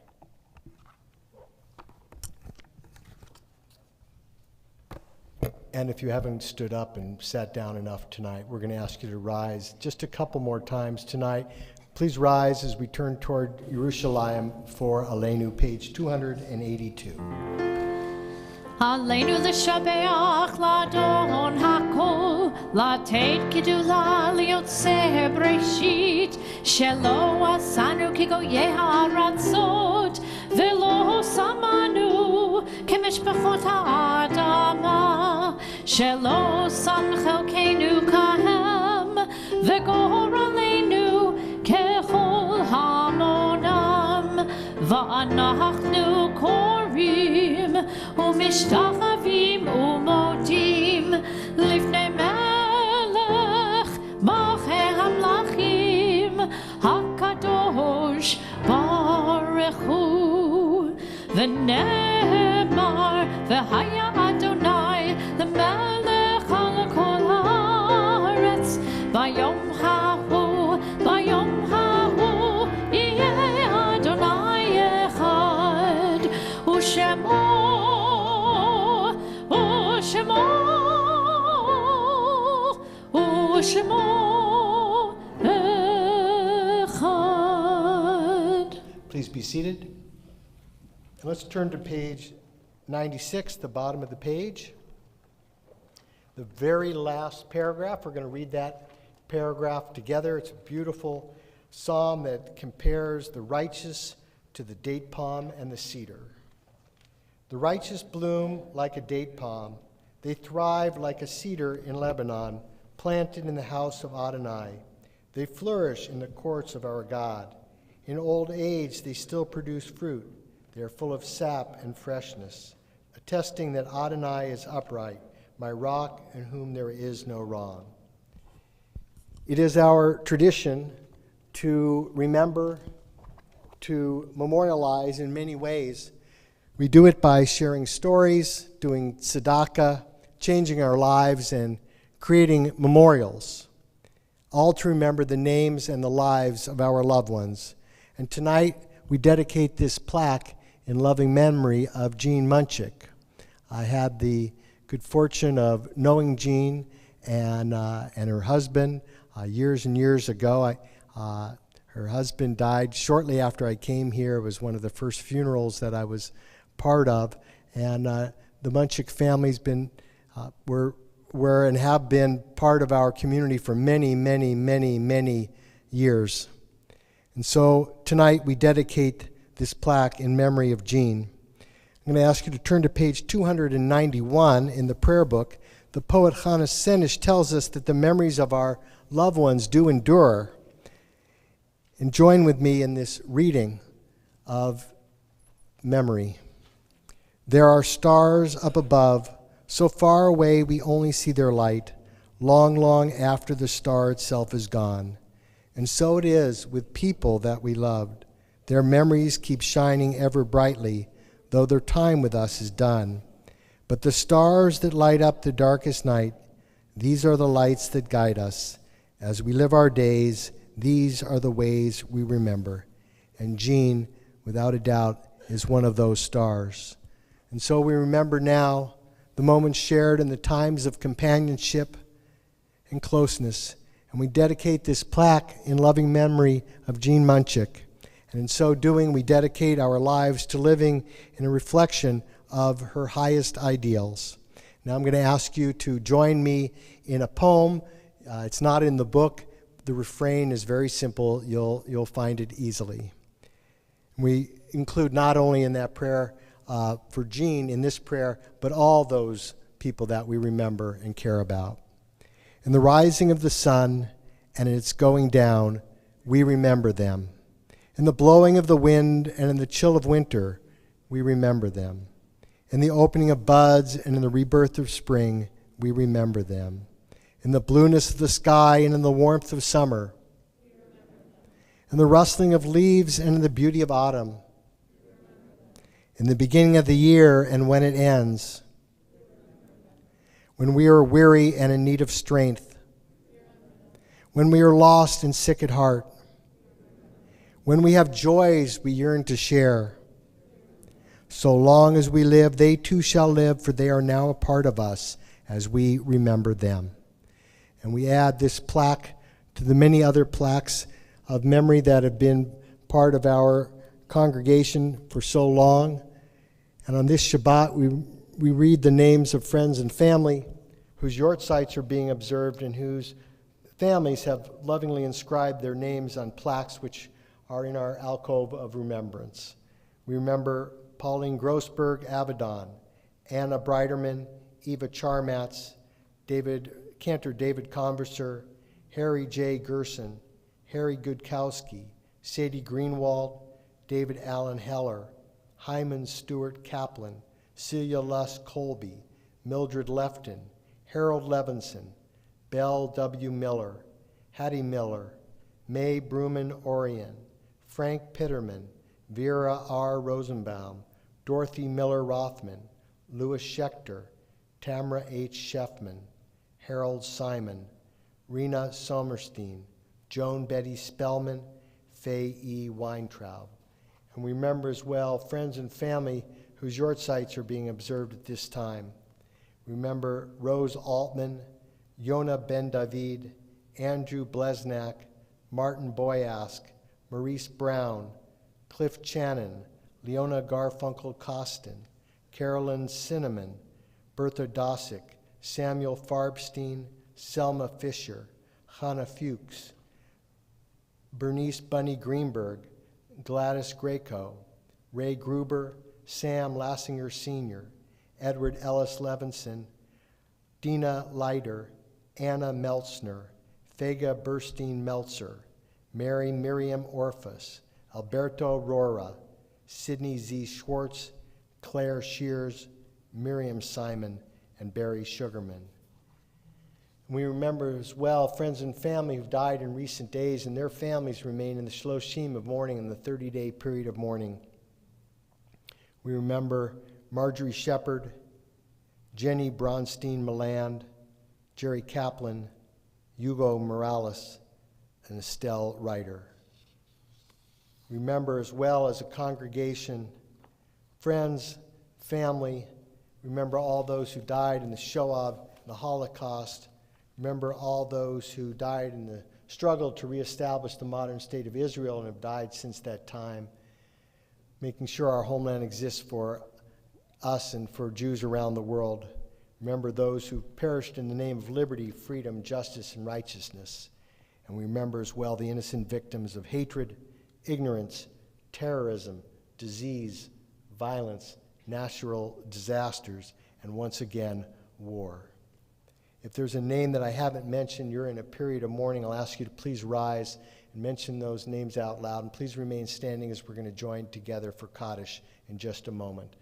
S8: And if you haven't stood up and sat down enough tonight, we're going to ask you to rise just a couple more times tonight. Please rise as we turn toward Yerushalayim for Aleinu, page 282.
S2: Aleinu l'shabeach l'adon hakol, l'ateit gedula liyotzeh breshit, shelo asanu kigoyeh haratzot, velo samanu kemishpachot ha'adama, shelo sam chelkeinu kahem, v'gor aleinu kechol hamonam, va'anachnu korim, umishtachavim umodim, lifnei melech, macheh hamlachim, hakadosh baruch hu, v'nemar v'haya Adonai l'melech al kol haaretz, vayom hahu yeh Adonai echad, u'shemo echad.
S8: Please be seated. And let's turn to page 96, the bottom of the page. The very last paragraph, we're going to read that paragraph together. It's a beautiful psalm that compares the righteous to the date palm and the cedar. The righteous bloom like a date palm. They thrive like a cedar in Lebanon, planted in the house of Adonai. They flourish in the courts of our God. In old age, they still produce fruit. They are full of sap and freshness, attesting that Adonai is upright, my rock in whom there is no wrong. It is our tradition to remember, to memorialize in many ways. We do it by sharing stories, doing tzedakah, changing our lives, and creating memorials, all to remember the names and the lives of our loved ones. And tonight, we dedicate this plaque in loving memory of Jean Munchik. I had the good fortune of knowing Jean and her husband years and years ago. Her husband died shortly after I came here. It was one of the first funerals that I was part of. And the Munchik family's been, were and have been part of our community for many, many, many, many years. And so tonight we dedicate this plaque in memory of Jean. I'm going to ask you to turn to page 291 in the prayer book. The poet Hannes Senish tells us that the memories of our loved ones do endure. And join with me in this reading of memory. There are stars up above, so far away we only see their light, long, long after the star itself is gone. And so it is with people that we loved. Their memories keep shining ever brightly, though their time with us is done. But the stars that light up the darkest night, these are the lights that guide us. As we live our days, these are the ways we remember. And Jean, without a doubt, is one of those stars. And so we remember now the moments shared in the times of companionship and closeness. And we dedicate this plaque in loving memory of Jean Munchik. And in so doing, we dedicate our lives to living in a reflection of her highest ideals. Now I'm going to ask you to join me in a poem. It's not in the book. The refrain is very simple. You'll find it easily. We include not only in that prayer for Jean in this prayer, but all those people that we remember and care about. In the rising of the sun and in its going down, we remember them. In the blowing of the wind and in the chill of winter, we remember them. In the opening of buds and in the rebirth of spring, we remember them. In the blueness of the sky and in the warmth of summer, in the rustling of leaves and in the beauty of autumn, in the beginning of the year and when it ends, when we are weary and in need of strength, when we are lost and sick at heart, when we have joys we yearn to share. So long as we live, they too shall live, for they are now a part of us as we remember them. And we add this plaque to the many other plaques of memory that have been part of our congregation for so long. And on this Shabbat, we read the names of friends and family whose yortzites are being observed and whose families have lovingly inscribed their names on plaques which are in our alcove of remembrance. We remember Pauline Grossberg Avedon, Anna Breiderman, Eva Charmatz, Cantor David Converser, Harry J. Gerson, Harry Gudkowski, Sadie Greenwald, David Allen Heller, Hyman Stewart Kaplan, Celia Luss Colby, Mildred Lefton, Harold Levinson, Belle W. Miller, Hattie Miller, May Bruman Orion, Frank Pitterman, Vera R. Rosenbaum, Dorothy Miller Rothman, Louis Schechter, Tamara H. Sheffman, Harold Simon, Rena Sommerstein, Joan Betty Spellman, Faye E. Weintraub. And we remember as well friends and family whose yortsites are being observed at this time. Remember Rose Altman, Yona Ben David, Andrew Blesnak, Martin Boyask, Maurice Brown, Cliff Channon, Leona Garfunkel Costin, Carolyn Cinnamon, Bertha Dosick, Samuel Farbstein, Selma Fisher, Hannah Fuchs, Bernice Bunny Greenberg, Gladys Greco, Ray Gruber, Sam Lassinger Sr., Edward Ellis Levinson, Dina Leiter, Anna Meltzner, Fega Burstein Meltzer, Mary Miriam Orphus, Alberto Rora, Sidney Z. Schwartz, Claire Shears, Miriam Simon, and Barry Sugarman. And we remember as well friends and family who've died in recent days, and their families remain in the Shloshim of mourning in the 30-day period of mourning. We remember Marjorie Shepard, Jenny Bronstein Milland, Jerry Kaplan, Hugo Morales, and Estelle Ryder. Remember as well as a congregation, friends, family, remember all those who died in the Shoah, the Holocaust. Remember all those who died in the struggle to reestablish the modern state of Israel and have died since that time, making sure our homeland exists for us and for Jews around the world. Remember those who perished in the name of liberty, freedom, justice, and righteousness. And we remember as well the innocent victims of hatred, ignorance, terrorism, disease, violence, natural disasters, and once again, war. If there's a name that I haven't mentioned, you're in a period of mourning, I'll ask you to please rise and mention those names out loud, and please remain standing as we're going to join together for Kaddish in just a moment.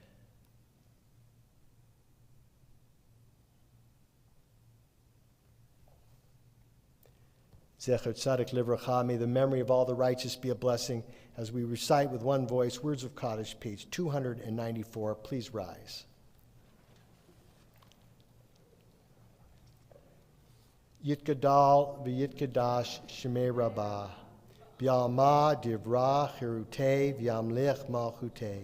S8: Zecher Tzadik Livracha, may the memory of all the righteous be a blessing as we recite with one voice words of Kaddish, page 294. Please rise. Yitgadal v'yitgadash Shemei Rabbah, B'yalma divrah chirutei v'yamlech malchutei,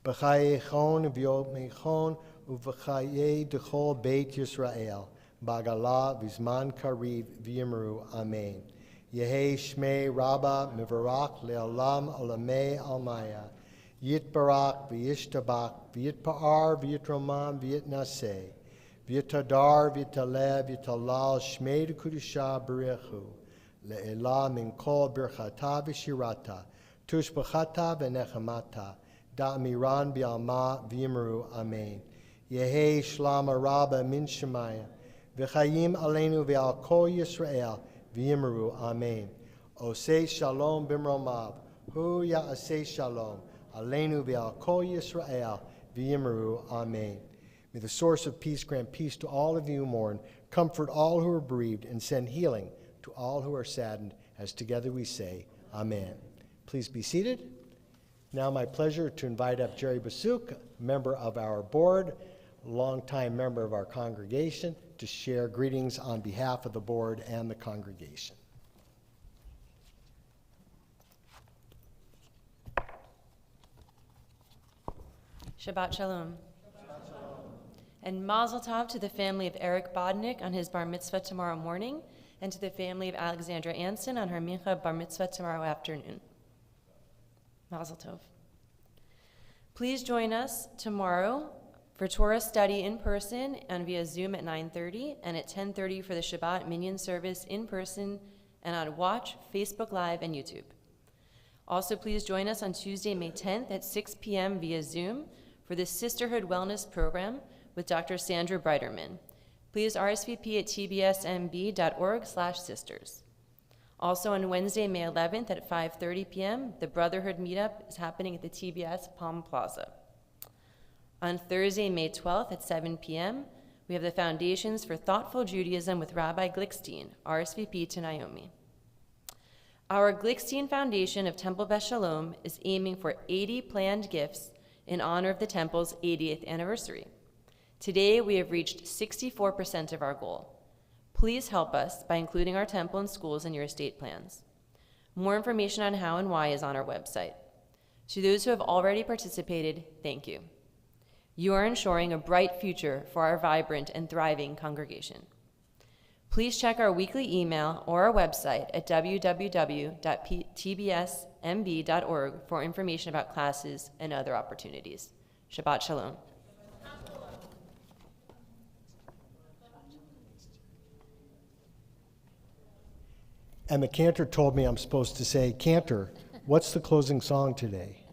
S8: B'chayechon v'yomechon uv'chayei dechol Beit Yisrael, Bagala v'zman kariv v'yimru Amen. Yehei Shmei Rabbah mivarak le'olam olamei almaya, Yitbarak v'yishtabak v'yitpa'ar v'yitromam v'yitnaseh, V'yitadar v'yitaleh v'yitalal Shmei D'Kudusha B'rechu Le'elah min kol birchata v'shirata Tushbachata v'nechamata Da'amiran b'alma v'yimru Amen. Yehei Shlama Rabba min Shemaya V'chayim aleinu v'al kol Yisrael v'yimru Amen. Osei shalom b'mromav Hu ya'asei shalom aleinu v'al kol Yisrael v'yimru Amen. May the source of peace grant peace to all of you who mourn, comfort all who are bereaved, and send healing to all who are saddened, as together we say, Amen. Please be seated. Now my pleasure to invite up Jerry Basuk, member of our board, a longtime member of our congregation, to share greetings on behalf of the board and the congregation.
S11: Shabbat Shalom. And Mazel Tov to the family of Eric Bodnick on his bar mitzvah tomorrow morning, and to the family of Alexandra Anson on her mincha bar mitzvah tomorrow afternoon. Mazel Tov. Please join us tomorrow for Torah study in person and via Zoom at 9:30, and at 10:30 for the Shabbat Minyan service in person and on Watch, Facebook Live, and YouTube. Also, please join us on Tuesday, May 10th at 6 p.m. via Zoom for the Sisterhood Wellness Program with Dr. Sandra Breiterman. Please RSVP at tbsmb.org/sisters. Also on Wednesday, May 11th at 5:30 p.m., the Brotherhood Meetup is happening at the TBS Palm Plaza. On Thursday, May 12th at 7 p.m., we have the Foundations for Thoughtful Judaism with Rabbi Glickstein, RSVP to Naomi. Our Glickstein Foundation of Temple Beth Shalom is aiming for 80 planned gifts in honor of the temple's 80th anniversary. Today, we have reached 64% of our goal. Please help us by including our temple and schools in your estate plans. More information on how and why is on our website. To those who have already participated, thank you. You are ensuring a bright future for our vibrant and thriving congregation. Please check our weekly email or our website at www.tbsmb.org for information about classes and other opportunities. Shabbat Shalom.
S8: And the cantor told me I'm supposed to say, Cantor, what's the closing song today?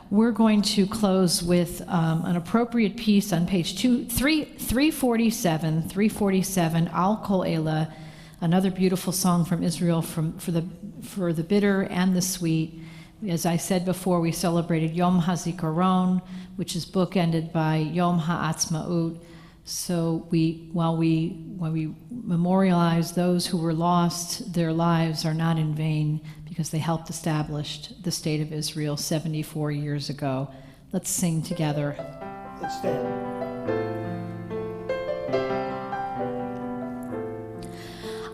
S2: We're going to close with an appropriate piece on page 347, Al Kol Ela, another beautiful song from Israel for the bitter and the sweet. As I said before, we celebrated Yom HaZikaron, which is bookended by Yom HaAtzmaut. So while we memorialize those who were lost, their lives are not in vain because they helped establish the state of Israel 74 years ago. Let's sing together.
S8: Let's stand.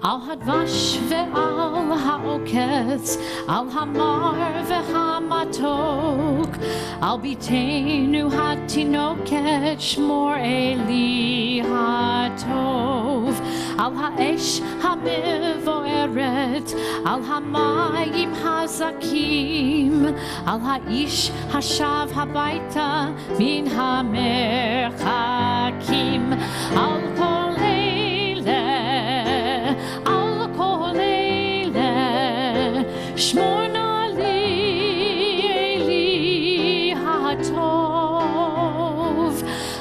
S2: Al hadvash ve'al ha'oketz, al hamar ve'hamatok, al bitenu hatinoket shmor eli hatov, al ha'esh hamivoeret, al hamayim hazakim, al ha'ish hashav habaita min hamerchakim, al kol Shmor na li eli hatov,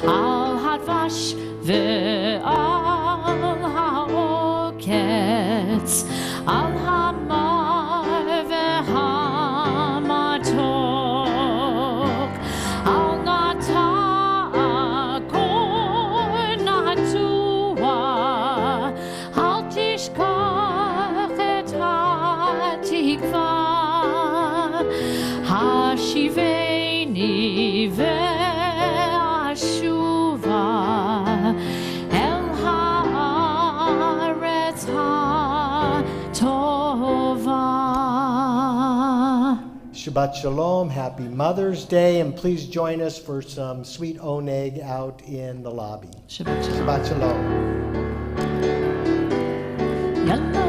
S2: al hadvash ve'al ha'oketz, al hamar ve'hamatok, al nata'akor natua, al tishkach et ha'tikva, hashiveni ve'ashuva el ha'aretz ha'tova.
S8: Shabbat Shalom, happy Mother's Day, and please join us for some sweet oneg out in the lobby.
S2: Shabbat Shalom.
S8: Shabbat Shalom.
S2: Yalla